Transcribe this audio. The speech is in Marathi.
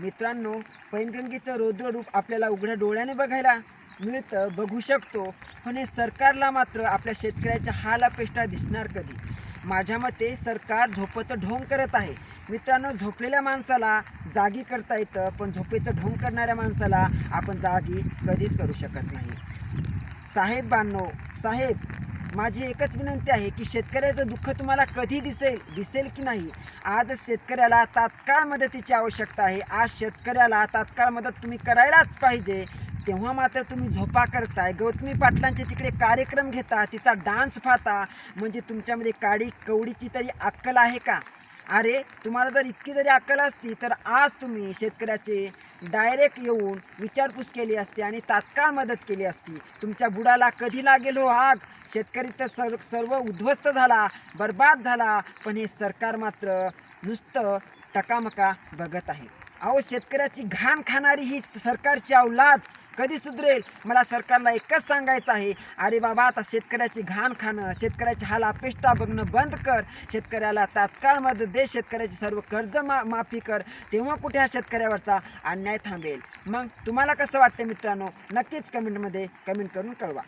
मित्रांनो, पैनगंगेचं रौद्र रूप आपल्याला उघड्या डोळ्याने बघायला मिळतं, बघू शकतो. पण हे सरकारला मात्र आपल्या शेतकऱ्याच्या हाल अपेष्टा दिसणार कधी? माझ्या मते सरकार झोपेचं ढोंग करत आहे. मित्रांनो, झोपलेल्या माणसाला जागी करता येतं, पण झोपेचं ढोंग करणाऱ्या माणसाला आपण जागी कधीच करू शकत नाही. साहेब, माझी एकच विनंती आहे की शेतकऱ्याचं दुःख तुम्हाला कधी दिसेल की नाही? आज शेतकऱ्याला तात्काळ मदतीची आवश्यकता आहे. आज शेतकऱ्याला तात्काळ मदत तुम्ही करायलाच पाहिजे. तेव्हा मात्र तुम्ही झोपा करताय, गौतमी पाटलांचे तिकडे कार्यक्रम घेता, तिचा डान्स पाहता. म्हणजे तुमच्यामध्ये काडी कवडीची तरी अक्कल आहे का? अरे, तुम्हाला जर इतकी जरी अक्कल असती तर आज तुम्ही शेतकऱ्याचे डायरेक्ट येऊन विचारपूस केली असती आणि तात्काळ मदत केली असती. तुमच्या बुडाला कधी लागेल हो आग? शेतकरी तर सर्व उद्ध्वस्त झाला, बर्बाद झाला. पण हे सरकार मात्र नुसतं टकामका बघत आहे. अहो, शेतकऱ्याची घाण खाणारी ही सरकारची अवलाद कधी सुधरेल? मला सरकारला एकच सांगायचं आहे, अरे बाबा, आता शेतकऱ्याची घाण खाणं, शेतकऱ्याची हाल अपेष्टा बघणं बंद कर. शेतकऱ्याला तात्काळ मदत दे, शेतकऱ्याची सर्व कर्ज माफी कर. तेव्हा कुठे हा शेतकऱ्यावरचा अन्याय थांबेल. मग तुम्हाला कसं वाटतं मित्रांनो? नक्कीच कमेंट करून कळवा.